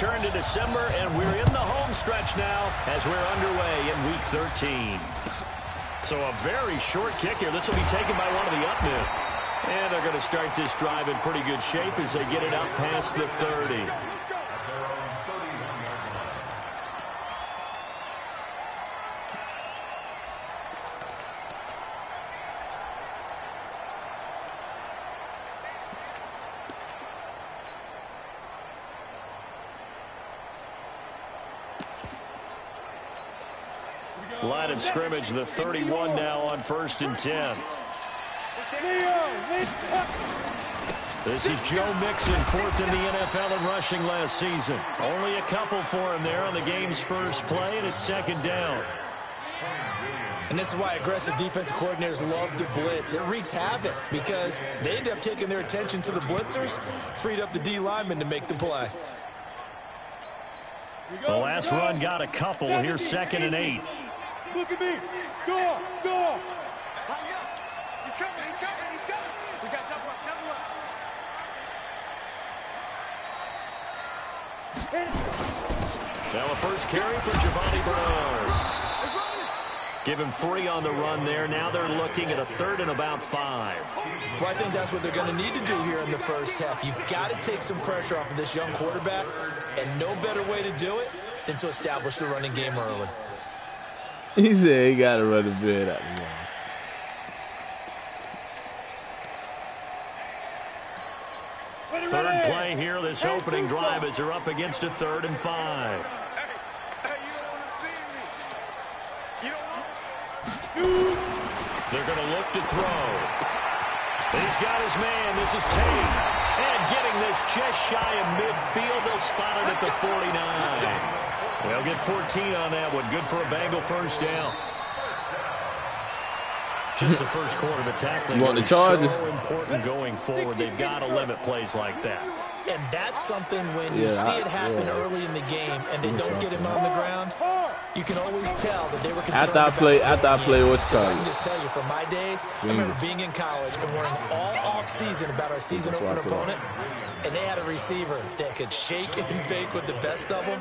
turn to December, and we're in the home stretch now as we're underway in Week 13. So a very short kick here. This will be taken by one of the up men. And they're going to start this drive in pretty good shape as they get it out past the 30. Line of scrimmage, the 31 now on 1st and 10. This is Joe Mixon, 4th in the NFL in rushing last season. Only a couple for him there on the game's first play, and it's 2nd down. And this is why aggressive defensive coordinators love to blitz. It wreaks havoc because they end up taking their attention to the blitzers, freed up the D lineman to make the play. The last run got a couple. Here's 2nd and 8. Look at me. Go. He's coming. We got double up. Now a first carry for Giovanni Bernard. Give him 3 on the run there. Now they're looking at a 3rd and about 5. Well, I think that's what they're going to need to do here in the first half. You've got to take some pressure off of this young quarterback, and no better way to do it than to establish the running game early. He said he got to run the bed out of the wall. Third play here, this opening drive as they're up against a 3rd and 5. They're going to look to throw. He's got his man. This is Tate. And getting this just shy of midfield. They'll spot it at the 49. They'll get 14 on that one. Good for a Bengal first down. Just the first quarter, but tackling is so important going forward. They've got to limit plays like that. And that's something when you see it happen early in the game and they don't get him on the ground, you can always tell that they were concerned after I play, what's called? I can just tell you from my days, I remember being in college and worrying all off-season about our season opener opponent, and they had a receiver that could shake and bake with the best of them.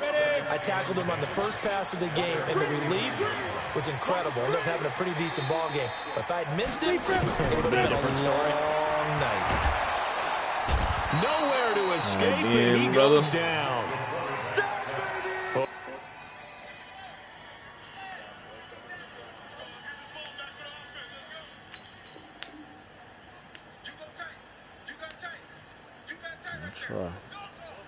I tackled him on the first pass of the game, and the relief was incredible. Ended up having a pretty decent ball game. But if I'd missed it, it would have been a long night. Nowhere to escape, and he goes down.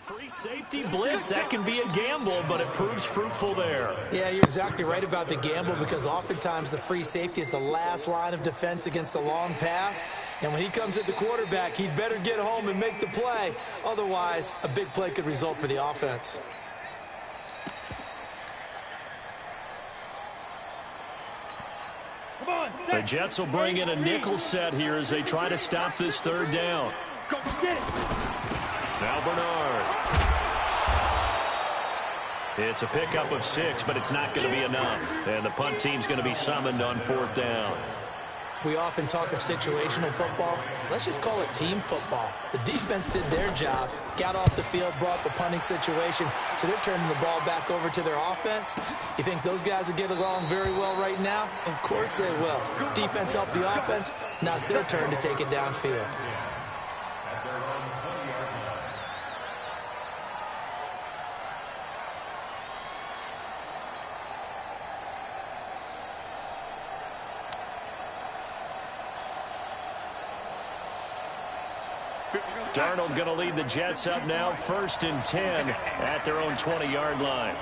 Free safety blitz, that can be a gamble, but it proves fruitful there. Yeah, you're exactly right about the gamble because oftentimes the free safety is the last line of defense against a long pass. And when he comes at the quarterback, he'd better get home and make the play. Otherwise, a big play could result for the offense. The Jets will bring in a nickel set here as they try to stop this 3rd down. Go get it. Now Bernard. It's a pickup of 6, but it's not going to be enough. And the punt team's going to be summoned on 4th down. We often talk of situational football. Let's just call it team football. The defense did their job, got off the field, brought the punting situation, so they're turning the ball back over to their offense. You think those guys will get along very well right now? Of course they will. Defense helped the offense. Now it's their turn to take it downfield. Darnold going to lead the Jets up now, 1st and 10 at their own 20-yard line.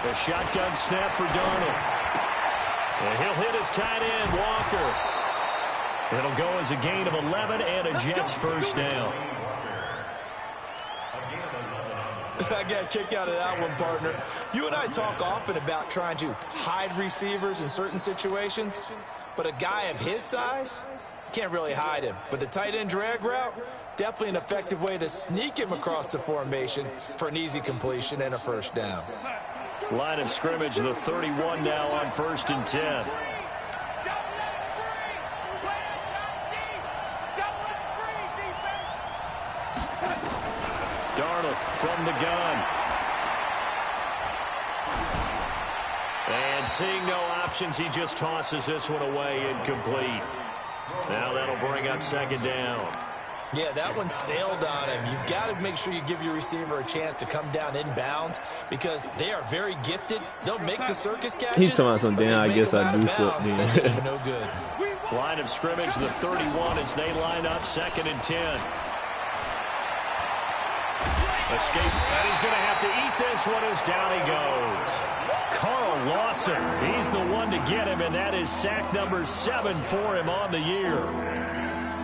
The shotgun snap for Darnold. And he'll hit his tight end, Walker. It'll go as a gain of 11 and a Jets first down. I got a kick out of that one, partner. You and I talk often about trying to hide receivers in certain situations, but a guy of his size can't really hide him. But the tight end drag route, definitely an effective way to sneak him across the formation for an easy completion and a first down. Line of scrimmage, the 31 now on 1st and 10. Darnold from the gun. And seeing no options, he just tosses this one away incomplete. Now that'll bring up second down. Yeah, that one sailed on him. You've got to make sure you give your receiver a chance to come down inbounds because they are very gifted. They'll make the circus catches. He's talking about something. I guess I do something. No good. Line of scrimmage, the 31 as they line up, 2nd and 10. Escape, and he's going to have to eat this one as down he goes. Carl Lawson, he's the one to get him, and that is sack number 7 for him on the year.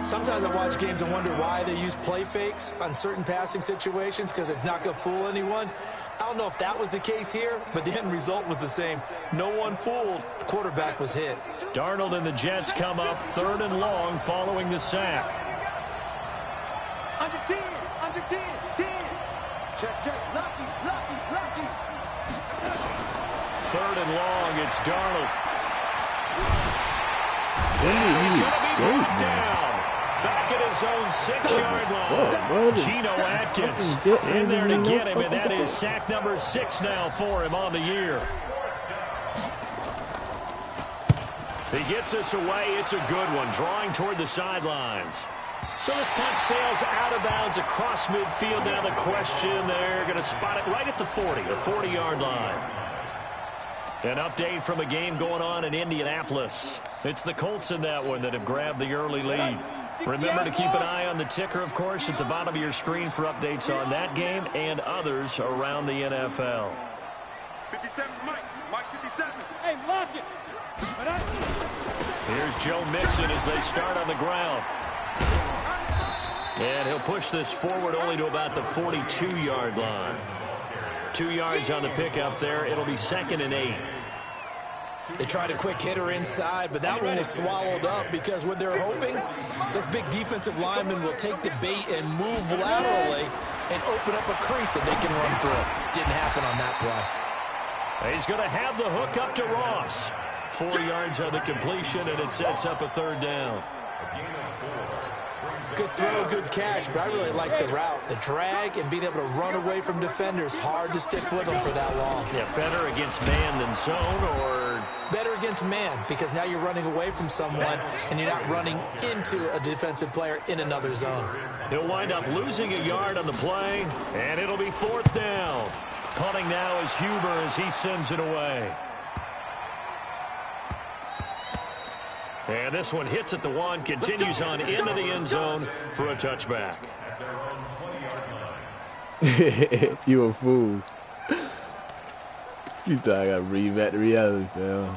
Sometimes I watch games and wonder why they use play fakes on certain passing situations because it's not going to fool anyone. I don't know if that was the case here, but the end result was the same. No one fooled. The quarterback was hit. Darnold and the Jets come up 3rd and long following the sack. Under 10, under 10, 10. Check, check, lucky, lucky, lucky. 3rd and long, it's Darnold. He's going to be brought down. Back at his own 6-yard line. Geno Atkins in there to get him, and that is sack number 6 now for him on the year. He gets this away. It's a good one, drawing toward the sidelines. So this punt sails out of bounds across midfield. Now the question, they're going to spot it right at the 40, the 40-yard line. An update from a game going on in Indianapolis. It's the Colts in that one that have grabbed the early lead. Remember to keep an eye on the ticker, of course, at the bottom of your screen for updates on that game and others around the NFL. 57, Mike 57. Hey, lock it. Here's Joe Mixon as they start on the ground. And he'll push this forward only to about the 42-yard line. 2 yards on the pickup there. It'll be 2nd and 8. They tried a quick hitter inside, but that one was swallowed up because what they're hoping, those big defensive linemen will take the bait and move laterally and open up a crease that they can run through. Didn't happen on that play. He's going to have the hook up to Ross. 4 yards on the completion, and it sets up a 3rd down. Good throw, good catch, but I really like the route. The drag and being able to run away from defenders, hard to stick with them for that long. Yeah, better against man than zone, or? Better against man, because now you're running away from someone and you're not running into a defensive player in another zone. He'll wind up losing a yard on the play, and it'll be 4th down. Punting now is Huber as he sends it away. And this one hits at the 1, continues on into the end zone for a touchback. You a fool. You thought I got to read back to reality, fam.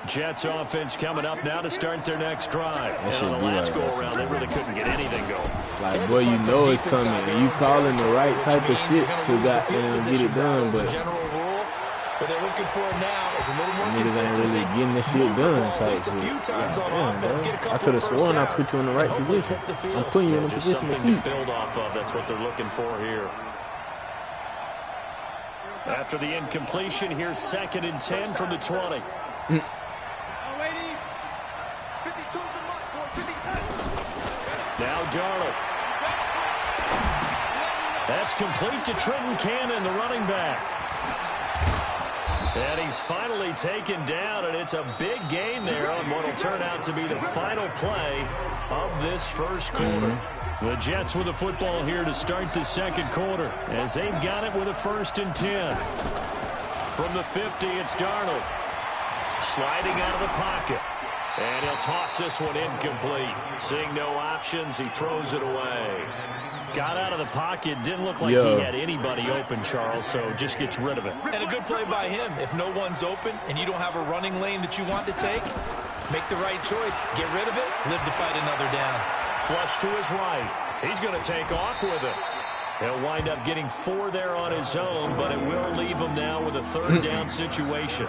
Jets offense coming up now to start their next drive. And on the last go-around, they really couldn't get anything going. Like, boy, you know it's coming. And you calling the right type of shit to get it done, but what they're looking for now is a little more niggas ain't consistency. really getting the shit done type A few times shit. on Yeah, offense, get a I couple could have of first sworn I downs, put you in the right and hopefully position. hit the field. I'm putting you in a Just position to something eat. to build off of. That's what they're looking for here. After the incompletion, here's 2nd and 10 from the 20. Now Darnold. That's complete to Trenton Cannon, the running back. And he's finally taken down, and it's a big gain there on what will turn out to be the final play of this first quarter. The Jets with the football here to start the second quarter as they've got it with a 1st and 10. From the 50, it's Darnold. Sliding out of the pocket. And he'll toss this one incomplete. Seeing no options, he throws it away. Got out of the pocket. Didn't look like he had anybody open, Charles, so just gets rid of it. And a good play by him. If no one's open and you don't have a running lane that you want to take, make the right choice. Get rid of it. Live to fight another down. Flush to his right. He's going to take off with it. He'll wind up getting 4 there on his own, but it will leave him now with a 3rd down situation.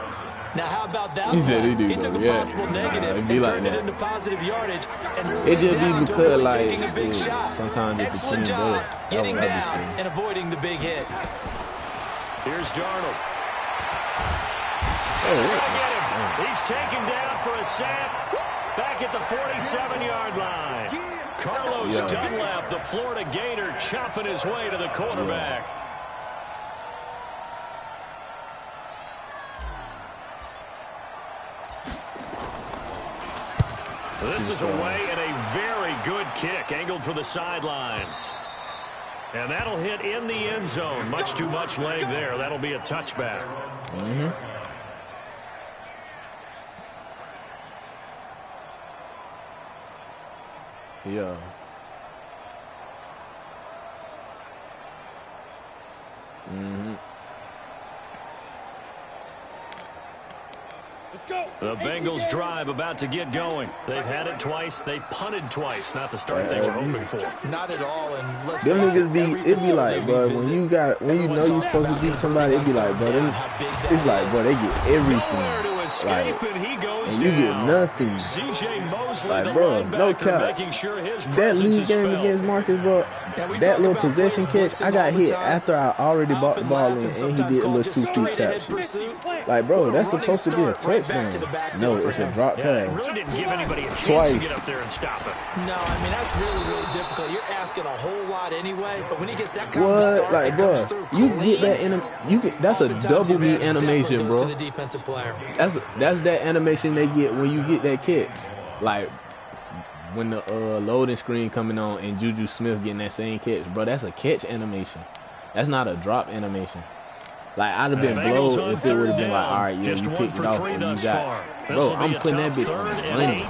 Now, how about that? He took a possible negative and turned it into positive yardage and slid down to really taking a big shot. Excellent job getting down and avoiding the big hit. Here's Darnold. They're going to get him. He's taken down for a sack. back at the 47-yard line. Carlos Dunlap, the Florida Gator, chopping his way to the quarterback. This is away and a very good kick, angled for the sidelines. And that'll hit in the end zone. Much too much leg there. That'll be a touchback. Yeah. The Bengals drive about to get going. They've had it twice. They've punted twice. Not the start they were hoping for. Not at all. And let's them face niggas it be like, bro, when you know you're supposed to beat somebody, it be like, bro, it's like, bro, they get everything. Like, and you get nothing. Like, bro, no cap. That lead game against Marcus, bro, that little possession catch, I got hit after I already bought the ball in, and he did a little 2 feet tap shit. Like, bro, that's supposed to be a touchdown. No, it's a drop pass. Really didn't give anybody a chance to get up there and stop it. No, I mean, that's really, really difficult. You're asking a whole lot anyway, but when he gets that kind of start, like, bro, you get that that's a double B animation, bro. That's that animation they get when you get that catch. Like, when the loading screen coming on and Juju Smith getting that same catch, bro, that's a catch animation. That's not a drop animation. Like, I'd have been blowed if it would have been like, all right, yeah, you picked it off and you got, bro, I'm putting that bitch on money.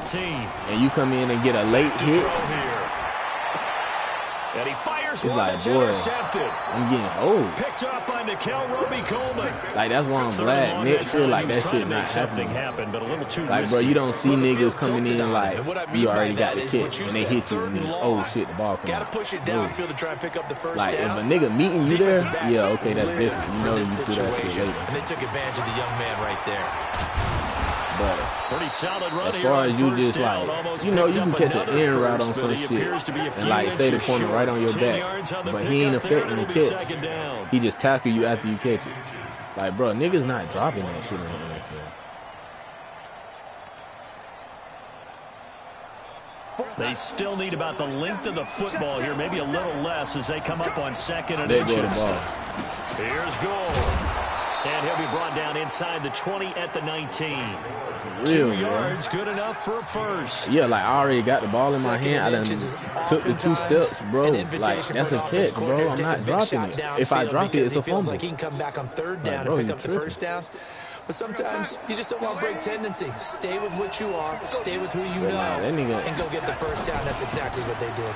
And you come in and get a late hit. And he fires it's like, boy, I'm getting old. Picked up by Roby Coleman. Like, that's why I'm glad next year, like, that shit not happening. But a little too like, bro, you don't see niggas coming in like, you already got the catch, and they hit you, and then, oh shit, the ball comes out. Push it downfield to try and pick up the first like, down. if a nigga meeting you there, yeah, okay, that's different. You know you do that shit later. And they took advantage of the young man right there. But pretty solid run as far as you just like, you know, you can catch an end route on some shit and like stay the corner right on your back, but he ain't affecting the catch. He just tackle you after you catch it. Like, bro, niggas not dropping that shit in the NFL. They still need about the length of the football here, maybe a little less as they come up on second and they go inches. the ball. Here's Gore. And he'll be brought down inside the 20 at the 19. Real, 2 yards, good enough for a first. Yeah, like, I already got the ball in my hand. I done took the 2 steps, bro. Like, that's a catch, bro. I'm not dropping it. If I drop it, it's a fumble. Like he can come back on third down and pick up the first down. But sometimes you just don't want break tendency. Stay with what you are. Stay with who you know. And go get the first down. That's exactly what they did.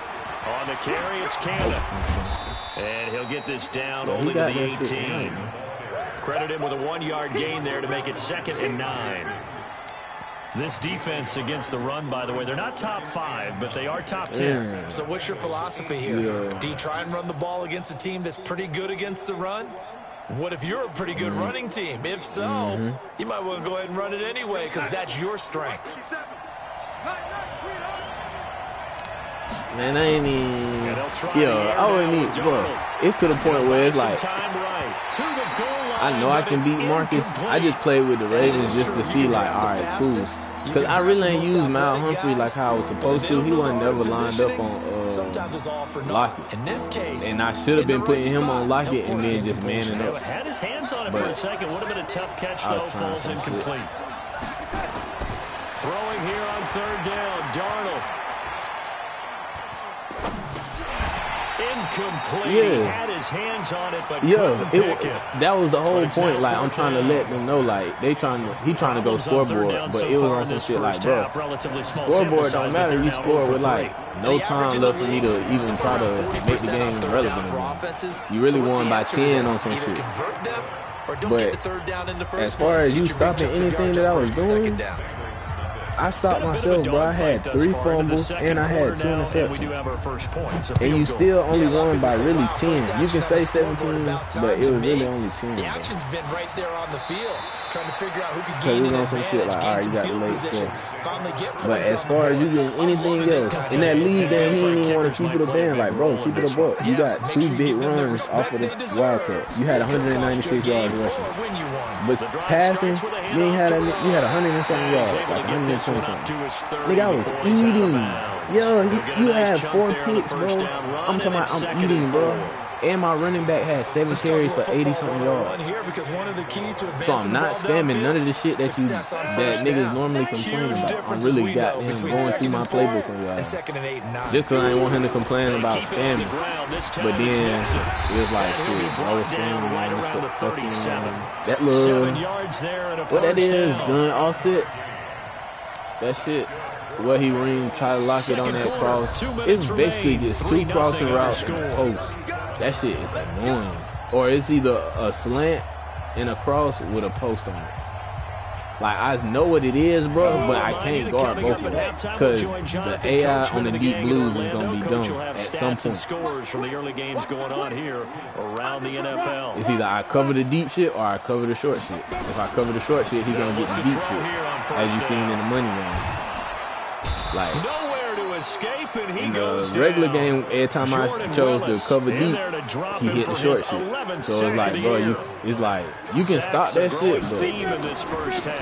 On the carry, it's Canada. And he'll get this down only to the 18. Credit him with a 1-yard gain there to make it 2nd and 9. This defense against the run, by the way, they're not top 5, but they are top 10. Yeah. So what's your philosophy here? Yeah. Do you try and run the ball against a team that's pretty good against the run? What if you're a pretty good running team? If so, you might want to go ahead and run it anyway because that's your strength. Man, I ain't even, I wouldn't even, bro, it's to the point where it's like, I know I can beat Marcus. I just played with the Ravens just to see, like, all right, cool. Because I really ain't used Mal Humphrey like how I was supposed to. He wasn't never lined up on Lockett. And I should have been putting him on Lockett and then just manning up. Had his hands on it for a second. Would have been a tough catch, though. Falls incomplete. Throwing here on 3rd down, Darnold. Incomplete. He had his hands on it, but that was the whole point. Like, I'm trying to let them know, like, he trying to go scoreboard, but it was on some shit like, bro, scoreboard don't matter. You score with like no time left for me to even try to make the game relevant. You really won by 10 on some shit. But as far as you stopping anything that I was doing, I stopped myself, bro. I had 3 fumbles and I had 2 interceptions. And you still only won by really 10. You can say 17, but it was really only 10. The action's been right there on the field, trying to figure out who could gain an advantage. So it was on some shit like, all right, you got the late score. But as far as you getting anything else, in that league game, he didn't even want to keep it a band. Like, bro, keep it a buck. You got 2 big runs off of the Wildcat. You had 196 yards rushing. But passing, You ain't had that. You had 100 and something yards, like 120 something. Nigga, I was eating. Yo, you had 4 picks, bro. I'm talking about I'm eating, bro. And my running back had 7 carries for 80-something yards. So I'm not spamming none of the shit that niggas normally complain about. I'm really got him going through my playbook on y'all. Just because I ain't want him to complain about spamming. But then it was like, shit, I was spamming, man. That little, what that is, gun offset. That shit. What he ring, try to lock it on that cross. It's basically just 2 crossing routes and a post. That shit is annoying. Or it's either a slant and a cross with a post on it. Like, I know what it is, bro, but I can't guard both of them. Because the AI on the deep blues is going to be dumb at some point. Scores from the early games going on here around the NFL. It's either I cover the deep shit or I cover the short shit. If I cover the short shit, he's going to get the deep shit. As you seen in the money game. Like, nowhere to escape, and he in goes the regular down. game, every time I chose to cover deep, he hit the short shit. So it's like, bro, you can stop that shit, but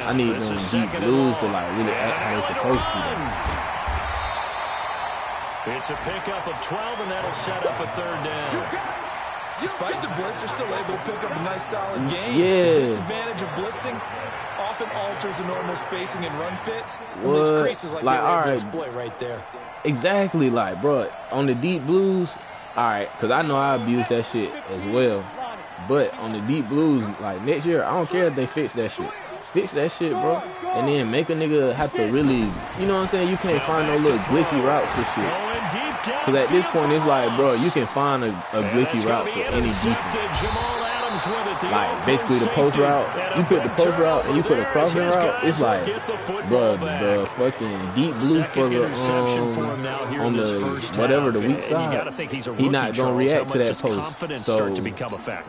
I need them deep blues to like really act how they're supposed to. It's a pickup of 12, and that'll set up a 3rd down. Despite the blitz, they're still able to pick up a nice solid game. Yeah. The disadvantage of blitzing often alters the normal spacing and run fits. What? Creases like all right. exploit right there. Exactly, like, bro, on the deep blues, all right, because I know I abuse that shit as well. But on the deep blues, like, next year, I don't care if they fix that shit. Fix that shit, bro. And then make a nigga have to really, you know what I'm saying? You can't find no little glitchy routes for shit. Because at this point, it's like, bro, you can find a glitchy route for any defense. Like, basically the post route, you put the post route and you put a crossing route, it's like, bro, the fucking deep blue for the, on the, whatever, the weak side, he not going to react to that post. So,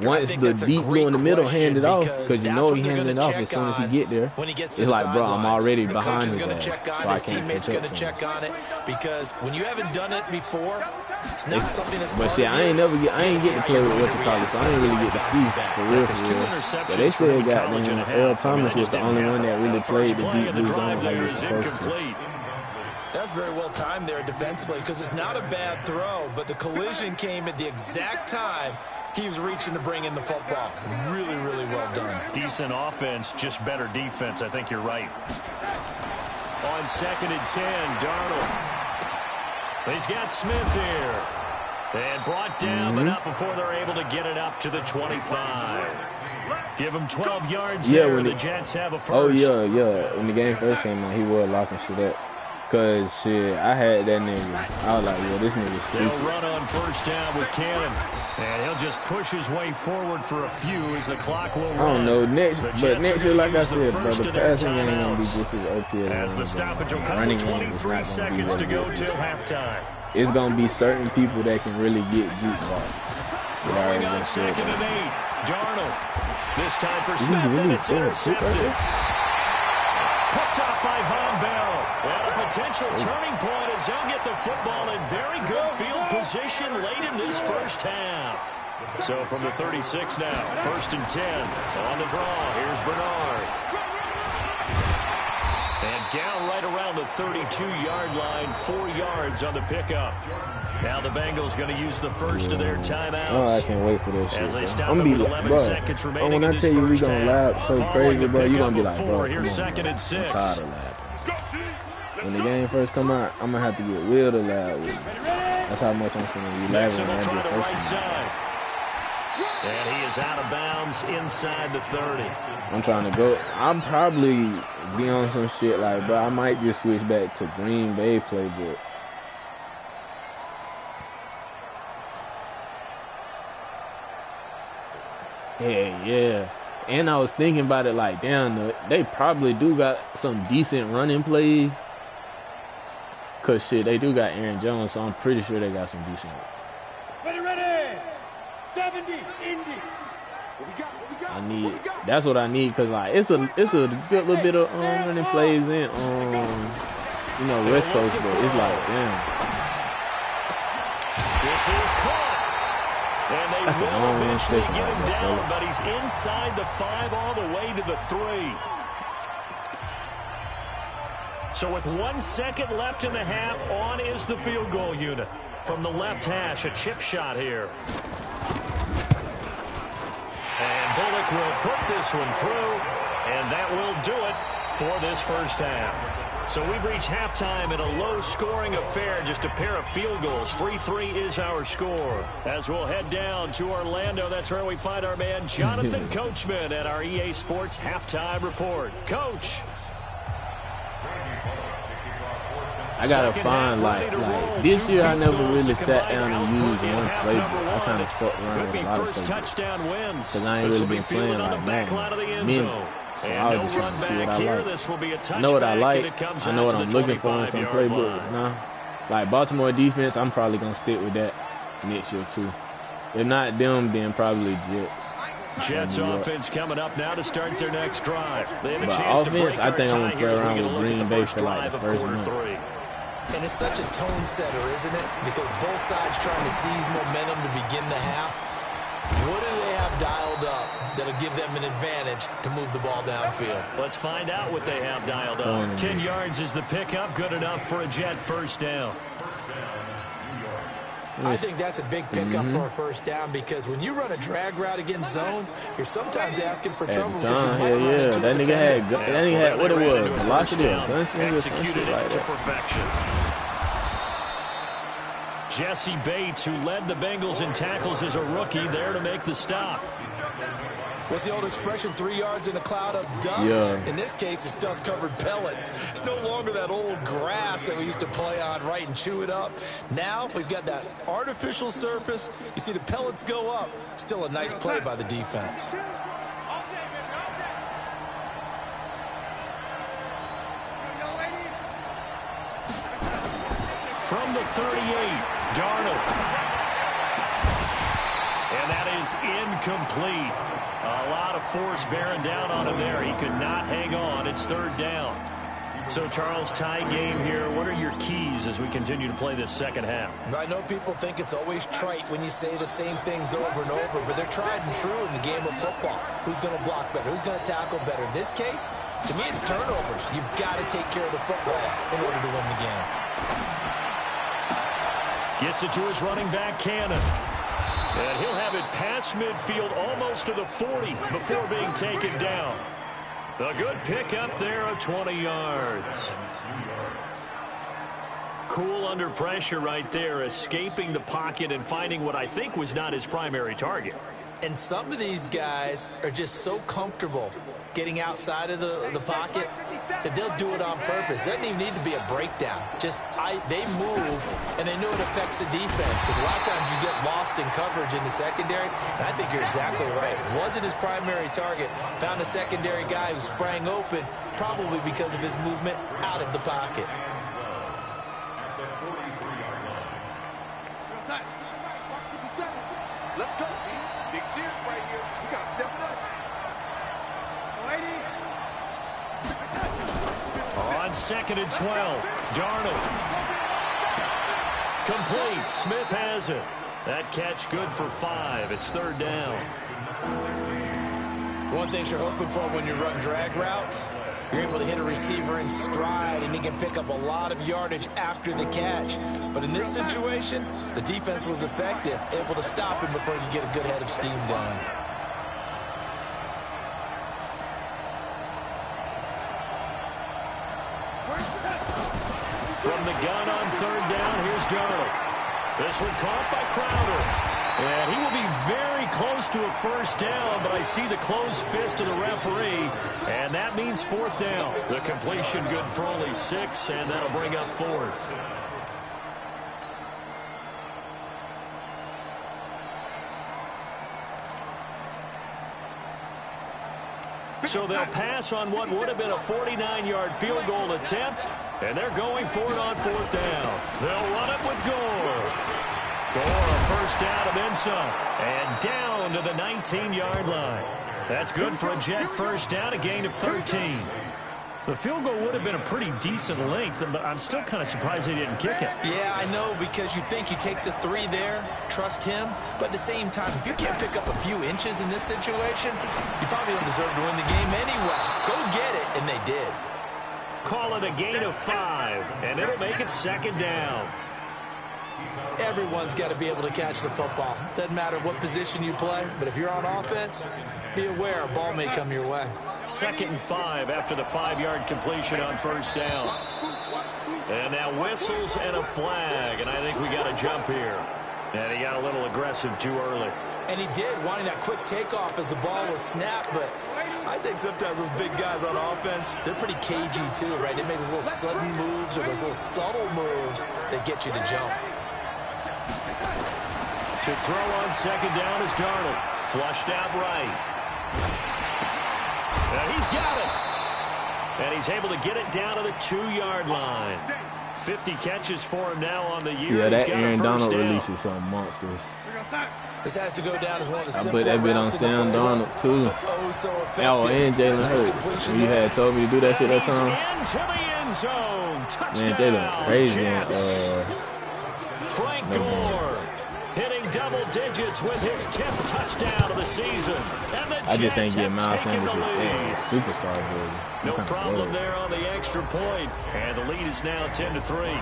once the deep blue in the middle hand it off, because you know he handed it off as soon as he get there, it's like, bro, I'm already behind his ass, so I can't protect him. Because when you haven't done it before, it's not something that's but shit, I ain't get to play with what you call it, so I ain't really get to see for real. But they said goddamn Earl Thomas was the only one that really played the deep blue zone like he was supposed to. That's very well timed there defensively because it's not a bad throw, but the collision came at the exact time he was reaching to bring in the football. Really, really well done. Decent offense, just better defense. I think you're right. On 2nd and 10, Darnold. He's got Smith here. And brought down, but not before they're able to get it up to the 25. Give him 12 yards there, when the Jets have a first. Oh, yeah. When the game first came out, he was locking shit up. Because, shit, I had that nigga. I was like, yeah, this nigga's stupid. He'll run on 1st down with Cannon. And he'll just push his way forward for a few as the clock will run. I don't know. Next year, like I said, bro, the passing game ain't going to be just as OP as the stoppage will come with 23 seconds to go till halftime. It's going to be certain people that can really get jukebox. Throwing on 2nd and 8. Darnold. This time for Smith, and it's intercepted. Picked off by Von Bell. And a potential turning point as they'll get the football in very good field position late in this first half. So from the 36 now, 1st and 10. On the draw, here's Bernard. And down right around the 32-yard line, 4 yards on the pickup. Now the Bengals going to use the first of their timeouts. Oh, I can't wait for this shit, as they stop I'm going to be like, bro, when I tell you we going to laugh so crazy, bro, you're going to be like, bro, here's 2nd and 6. I'm tired of laughing. When the game first come out, I'm going to have to get Will to laugh with me. That's how much I'm going to be laughing when I get first time. And he is out of bounds inside the 30. I'm trying to go. I'm probably be on some shit like, bro, I might just switch back to Green Bay playbook. Yeah. And I was thinking about it like, damn, they probably do got some decent running plays. Because, shit, they do got Aaron Jones, so I'm pretty sure they got some decent. Ready. 70, Indy. That's what I need, because, like, it's a good little bit of running plays in, West Coast, but it's like, damn. This is caught. And they will eventually get him down, but he's inside the 5 all the way to the 3. So with 1 second left in the half, on is the field goal unit. From the left hash, a chip shot here. And Bullock will put this one through, and that will do it for this first half. So we've reached halftime in a low-scoring affair, just a pair of field goals. 3-3 is our score. As we'll head down to Orlando, that's where we find our man Jonathan Coachman at our EA Sports Halftime Report. Coach. I gotta find like this year I never really sat down and used one playbook. I kind of fucked around with a lot of playbooks because I ain't really been playing like man. So I was just trying to see what I like. I know what I like. I know what I'm looking for in some playbooks now. Like Baltimore defense, I'm probably gonna stick with that next year too. If not them, then probably Jets. Jets offense coming up now to start their next drive. They have a but chance offense, to break I think I'm gonna play around with Green Bay for like the first month. And it's such a tone setter, isn't it? Because both sides trying to seize momentum to begin the half. What do they have dialed up that'll give them an advantage to move the ball downfield? Let's find out what they have dialed up. 10 yards is the pickup, good enough for a Jet first down. I think that's a big pickup for a first down because when you run a drag route against zone, you're sometimes asking for trouble. That nigga had what it was, velocity, executed it to perfection. Jesse Bates, who led the Bengals in tackles as a rookie, there to make the stop. What's the old expression, 3 yards in a cloud of dust? Yeah. In this case, it's dust-covered pellets. It's no longer that old grass that we used to play on, right, and chew it up. Now we've got that artificial surface. You see the pellets go up. Still a nice play by the defense. From the 38, Darnold. And that is incomplete. A lot of force bearing down on him there. He could not hang on. It's third down. So, Charles, tie game here. What are your keys as we continue to play this second half? I know people think it's always trite when you say the same things over and over, but they're tried and true in the game of football. Who's going to block better? Who's going to tackle better? In this case, to me, it's turnovers. You've got to take care of the football in order to win the game. Gets it to his running back, Cannon. And he'll have it past midfield almost to the 40 before being taken down. A good pick up there of 20 yards. Cool under pressure right there, escaping the pocket and finding what I think was not his primary target. And some of these guys are just so comfortable getting outside of the pocket that they'll do it on purpose. It doesn't even need to be a breakdown. They move, and they know it affects the defense because a lot of times you get lost in coverage in the secondary, and I think you're exactly right. Wasn't his primary target. Found a secondary guy who sprang open, probably because of his movement out of the pocket. Let's go, B. Big series right here. We got to step it up. On 2nd and 12, Darnold. Complete. Smith has it. That catch good for 5. It's third down. One thing you're hoping for when you run drag routes, you're able to hit a receiver in stride, and he can pick up a lot of yardage after the catch. But in this situation, the defense was effective, able to stop him before you get a good head of steam going. From the gun on third down, here's Darnold. This one caught by Crowder. And he will be very close to a first down, but I see the closed fist of the referee, and that means fourth down. The completion good for only 6, and that'll bring up fourth. So they'll pass on what would have been a 49-yard field goal attempt, and they're going for it on fourth down. They'll run it with Gore. Gore, a first down and then some, and down to the 19-yard line. That's good for a Jet first down, a gain of 13. The field goal would have been a pretty decent length, but I'm still kind of surprised they didn't kick it. Yeah, I know, because you think you take the 3 there, trust him, but at the same time, if you can't pick up a few inches in this situation, you probably don't deserve to win the game anyway. Go get it, and they did. Call it a gain of 5, and it'll make it 2nd down. Everyone's got to be able to catch the football. Doesn't matter what position you play, but if you're on offense, be aware a ball may come your way. 2nd and 5 after the 5-yard completion on 1st down. And now whistles and a flag, and I think we got a jump here. And he got a little aggressive too early. And he did, wanting that quick takeoff as the ball was snapped, but I think sometimes those big guys on offense, they're pretty cagey too, right? They make those little sudden moves or those little subtle moves that get you to jump. To throw on 2nd down is Darnold. Flushed out right. And he's got it. And he's able to get it down to the 2-yard line. 50 catches for him now on the year. Yeah, that Aaron Donald release is some monsters. This has to go down as one of the I put that bit on Sam Donald too. Oh, and Jalen Hurts. You had told me to do that shit that time. Into the end zone. Touchdown. Man, Jalen crazy. Frank Gore hitting double digits with his 10th touchdown of the season. And the I just Jets ain't getting Miles taken the Sanders lead. superstar version. No problem there on the extra point. And the lead is now 10-3.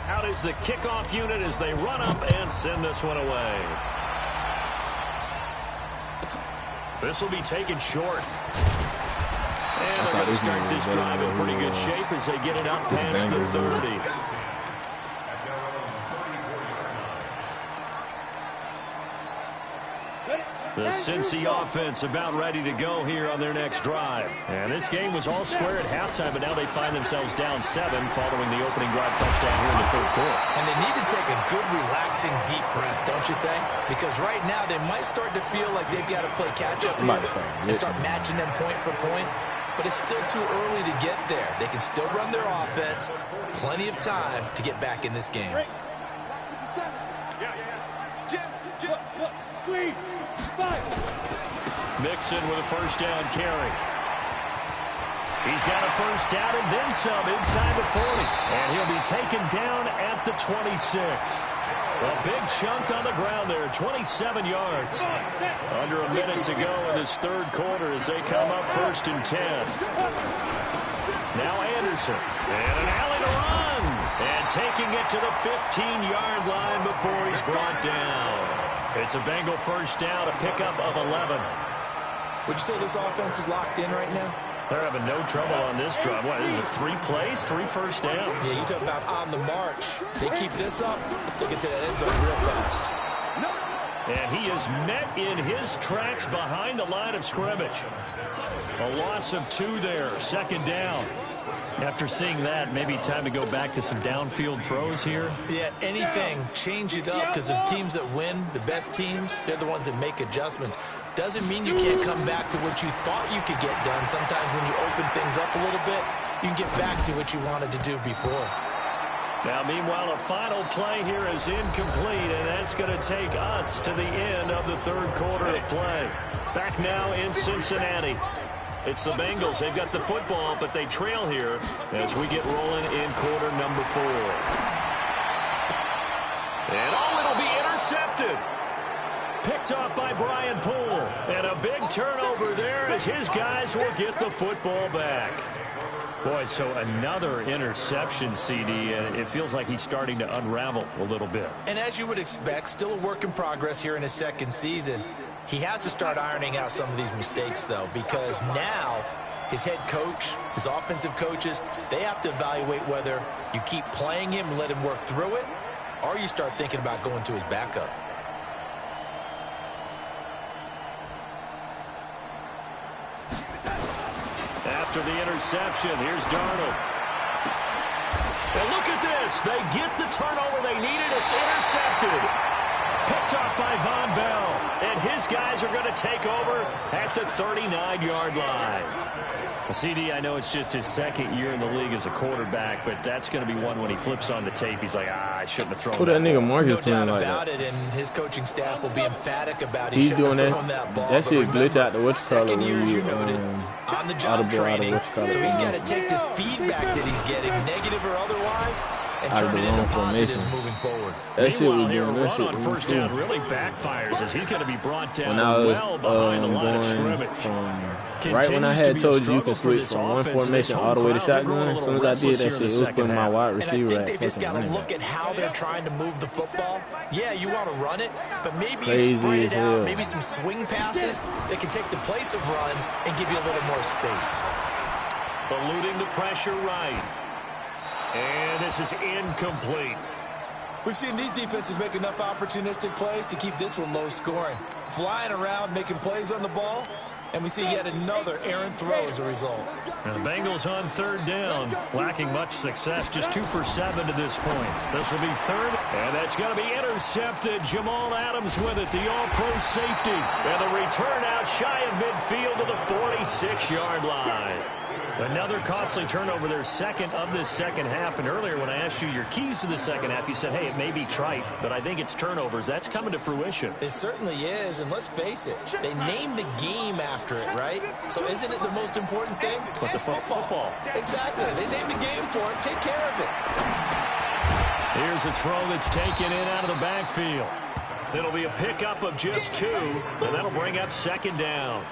Out is the kickoff unit as they run up and send this one away. This will be taken short. And they're going to start this drive in pretty good shape as they get it up past the 30. The Cincy offense about ready to go here on their next drive. And this game was all square at halftime, but now they find themselves down 7 following the opening drive touchdown here in the 3rd quarter. And they need to take a good, relaxing, deep breath, don't you think? Because right now they might start to feel like they've got to play catch-up here and start matching them point for point. But it's still too early to get there. They can still run their offense. Plenty of time to get back in this game. Mixon with a 1st down carry. He's got a 1st down and then some inside the 40. And he'll be taken down at the 26. A big chunk on the ground there, 27 yards. Under a minute to go in this 3rd quarter as they come up 1st and 10. Now Anderson. And an alley to run. And taking it to the 15-yard line before he's brought down. It's a Bengal 1st down, a pickup of 11. Would you say this offense is locked in right now? They're having no trouble on this drive. What, is it 3 plays, 3 1st downs? Yeah, you talk about on the march. They keep this up, they get to that end zone real fast. And he is met in his tracks behind the line of scrimmage. A loss of 2 there, 2nd down. After seeing that, maybe time to go back to some downfield throws here. Yeah, anything, change it up, because the teams that win, the best teams, they're the ones that make adjustments. Doesn't mean you can't come back to what you thought you could get done. Sometimes when you open things up a little bit, you can get back to what you wanted to do before. Now, meanwhile, a final play here is incomplete, and that's going to take us to the end of the 3rd quarter of play. Back now in Cincinnati. It's the Bengals. They've got the football, but they trail here as we get rolling in quarter number 4. And it'll be intercepted. Picked off by Brian Poole. And a big turnover there as his guys will get the football back. Boy, so another interception, CD, and it feels like he's starting to unravel a little bit. And as you would expect, still a work in progress here in his 2nd season. He has to start ironing out some of these mistakes, though, because now his head coach, his offensive coaches, they have to evaluate whether you keep playing him and let him work through it, or you start thinking about going to his backup. After the interception, here's Darnold. And look at this. They get the turnover they needed. It's intercepted. Picked off by Von Bell. And his guys are going to take over at the 39-yard line. Well, CD, I know it's just his 2nd year in the league as a quarterback, but that's going to be one when he flips on the tape. He's like, I shouldn't have thrown that nigga Marcus no playing doubt like about that. it, and his coaching staff will be emphatic about it. He's doing that. Ball, that shit glitch out the what's called second year, as you noted, on the job training. So he's got to take this feedback that he's getting, negative or otherwise, and out of turn the it into wrong positives formation. moving forward. That shit Meanwhile, was here, a doing that run shit on to me first too. down really backfires as he's going to be brought down When I was well behind the line of scrimmage. right when I had told you can switch from one offense, formation all the way to shotgun, as soon as I did that shit, it was putting my wide And I receiver think at they've just fucking got to running look back. at how they're trying to move the football. Yeah, you want to run it, but maybe Crazy you spread it as out, hell. maybe some swing passes that can take the place of runs and give you a little more space. Eluding the pressure right. And this is incomplete. We've seen these defenses make enough opportunistic plays to keep this one low scoring. Flying around, making plays on the ball, and we see yet another errant throw as a result. And the Bengals on third down, lacking much success, just 2 for 7 to this point. This will be third, and that's going to be intercepted. Jamal Adams with it, the all-pro safety. And the return out shy of midfield to the 46-yard line. Another costly turnover, their second of this second half. And earlier when I asked you your keys to the second half, you said, hey, it may be trite, but I think it's turnovers. That's coming to fruition. It certainly is, and let's face it, they named the game after it, right? So isn't it the most important thing? But it's football. Exactly. They named a game for it. Take care of it. Here's a throw that's taken in out of the backfield. It'll be a pickup of just 2, and that'll bring up second down.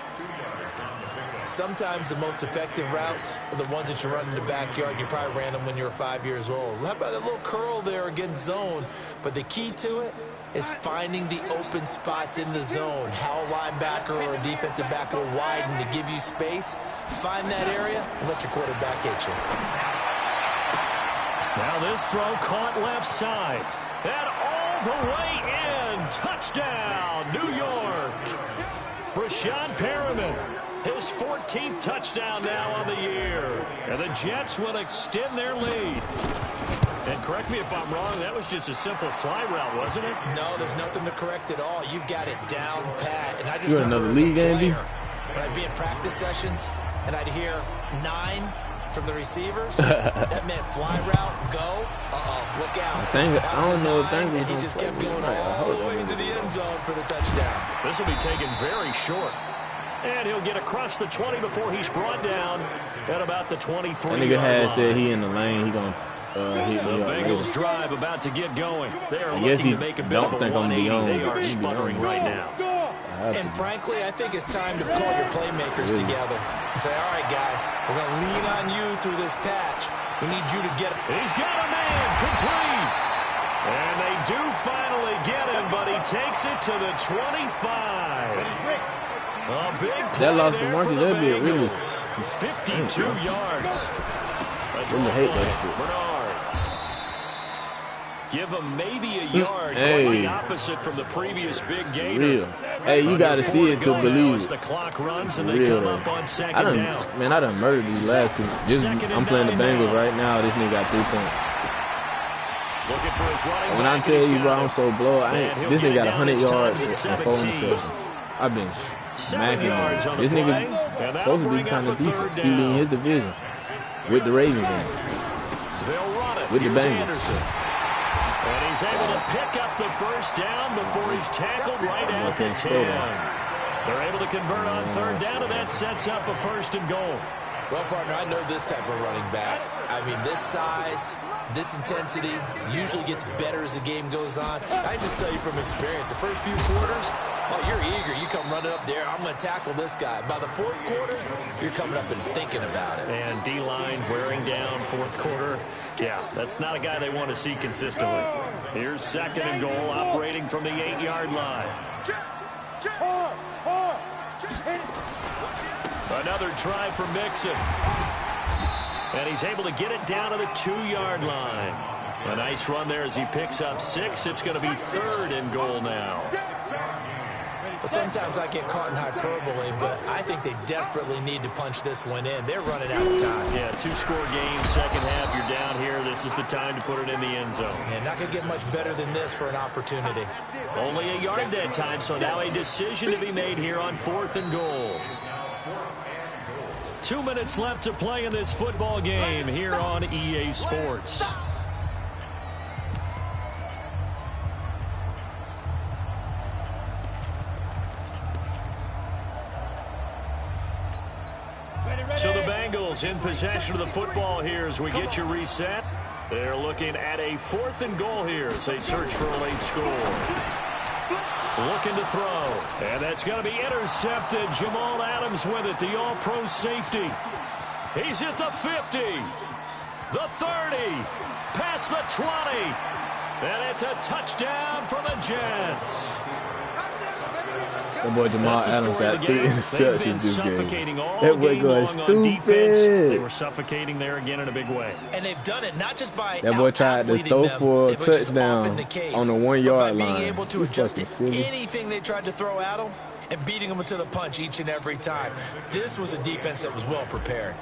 Sometimes the most effective routes are the ones that you run in the backyard. You probably ran them when you were 5 years old. How about that little curl there against zone? But the key to it is finding the open spots in the zone. How a linebacker or a defensive back will widen to give you space. Find that area and let your quarterback hit you. Now this throw caught left side. And all the way in. Touchdown, New York. Brashad Perriman. His 14th touchdown now on the year. And the Jets will extend their lead. And correct me if I'm wrong, that was just a simple fly route, wasn't it? No, there's nothing to correct at all. You've got it down pat. And I just You're remember another as a league, Andy? player, when I'd be in practice sessions and I'd hear 9 from the receivers, that meant fly route, go, look out. I don't know if and he just kept going all the way into the end zone for the touchdown. This will be taken very short. And he'll get across the 20 before he's brought down at about the 23-yard line. That nigga had said he in the lane, he gonna hit me The up Bengals later. drive about to get going. They are I guess looking he to make a bit don't of a think I'm 180. beyond. They are He sputtering beyond. right now. And frankly, I think it's time to call your playmakers together and say, all right, guys, we're going to lean on you through this patch. We need you to get it. He's got a man complete. And they do finally get him, but he takes it to the 25. A big play That lost to there Marcus, for the that'd be a really- Bengals. 52 yards. A Really hate that play. shit. Bernard. Give him maybe a yard. Hey. Quite the opposite from the previous big gainer. Real. Hey, you gotta Under see 4 it to go now believe as it. the clock runs and they Real. come up on second down. I done murdered these last two. I'm playing the Bengals right now. This nigga got 3 points. Looking for his running When I back, tell and he's you, bro, got I'm it. so blown. And he'll This get nigga it got down 100 this time yards to in 4 17. interceptions. I've been 7 smacking yards him. on the This play, nigga and that'll supposed to be bring kind up of a decent. third He leading down. his division with the Ravens in. They'll run it. With the Here's Bengals. Anderson. And he's able to pick up the first down before he's tackled right at the 10. They're able to convert on third down, and that sets up a 1st and goal. Well, partner, I know this type of running back. I mean, this size, this intensity usually gets better as the game goes on. I just tell you from experience, the first few quarters, oh, you're eager. You come running up there, I'm going to tackle this guy. By the 4th quarter, you're coming up and thinking about it. And D-line wearing down 4th quarter. Yeah, that's not a guy they want to see consistently. Here's 2nd and goal, operating from the 8-yard line. Another try for Mixon. And he's able to get it down to the 2-yard line. A nice run there as he picks up 6. It's going to be 3rd and goal now. Well, sometimes I get caught in hyperbole, but I think they desperately need to punch this one in. They're running out of time. Yeah, 2-score game, second half, you're down here. This is the time to put it in the end zone. And not going to get much better than this for an opportunity. Only a yard that time, so now a decision to be made here on 4th and goal. 2 minutes left to play in this football game here on EA Sports. So the Bengals in possession of the football here as we get you reset. They're looking at a 4th and goal here as they search for a late score. Looking to throw. And that's going to be intercepted. Jamal Adams with it, the all-pro safety. He's at the 50, the 30, past the 20. And it's a touchdown for the Jets. That boy Jamal Adams got 3 interceptions this game. That boy going stupid. They were suffocating there again in a big way. And they've done it not just by that boy tried to throw for a touchdown on the 1 yard line. Being able to adjust to anything they tried to throw at him and beating them to the punch each and every time. This was a defense that was well prepared.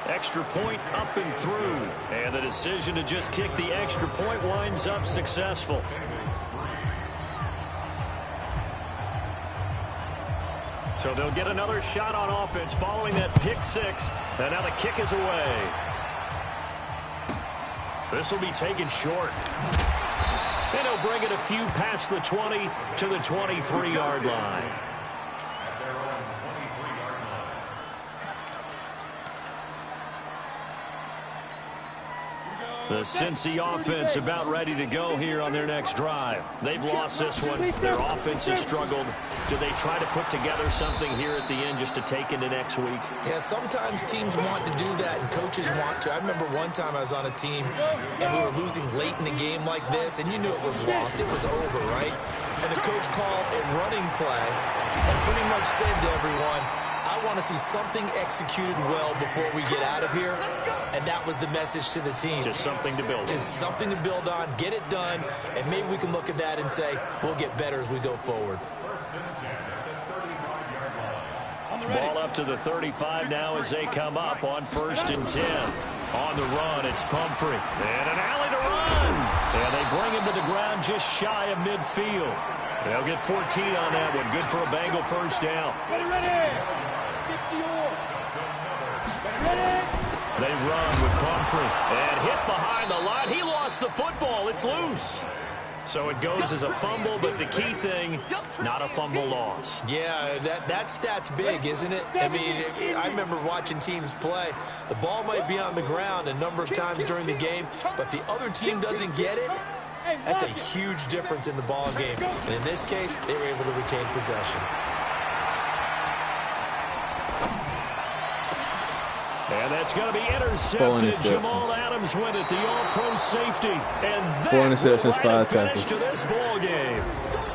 Extra point up and through. And the decision to just kick the extra point winds up successful. So they'll get another shot on offense following that pick 6. And now the kick is away. This will be taken short. And he'll bring it a few past the 20 to the 23-yard line. The Cincy offense about ready to go here on their next drive. They've lost this one. Their offense has struggled. Do they try to put together something here at the end just to take into next week? Yeah, sometimes teams want to do that and coaches want to. I remember one time I was on a team and we were losing late in the game like this, and you knew it was lost. It was over, right? And the coach called a running play and pretty much said to everyone, I want to see something executed well before we get out of here. And that was the message to the team. Just something to build on. Just something to build on, get it done, and maybe we can look at that and say, we'll get better as we go forward. Ball up to the 35 now as they come up on 1st and 10. On the run, it's Pumphrey. And an alley to run. And they bring him to the ground just shy of midfield. They'll get 14 on that one. Good for a Bengal first down. They run with Pumphrey. And hit behind the line. He lost the football. It's loose. So it goes as a fumble, but the key thing, not a fumble loss. Yeah, that stat's big, isn't it? I mean, I remember watching teams play. The ball might be on the ground a number of times during the game, but if the other team doesn't get it, that's a huge difference in the ball game. And in this case, they were able to retain possession. And that's going to be intercepted. Jamal Adams with it, the all-pro safety. And that 4 interceptions, 5 tackles to this ball game.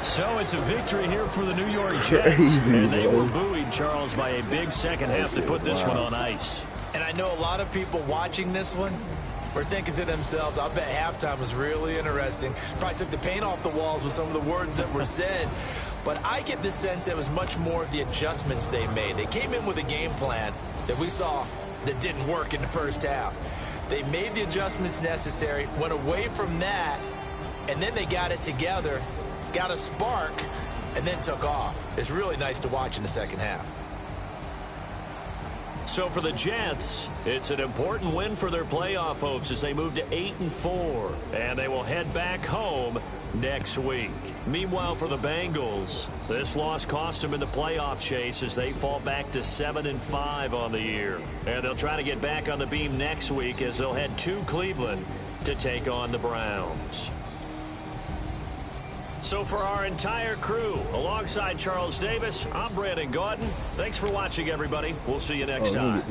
So it's a victory here for the New York Jets. And they were buoyed, Charles, by a big second half to put this one on ice. And I know a lot of people watching this one were thinking to themselves, I bet halftime was really interesting. Probably took the paint off the walls with some of the words that were said. But I get the sense it was much more of the adjustments they made. They came in with a game plan that we saw that didn't work in the first half. They made the adjustments necessary, went away from that, and then they got it together, got a spark, and then took off. It's really nice to watch in the second half. So for the Jets, it's an important win for their playoff hopes as they move to 8-4, and they will head back home next week. Meanwhile, for the Bengals, this loss cost them in the playoff chase as they fall back to 7-5 on the year. And they'll try to get back on the beam next week as they'll head to Cleveland to take on the Browns. So for our entire crew, alongside Charles Davis, I'm Brandon Gaudin. Thanks for watching, everybody. We'll see you next time.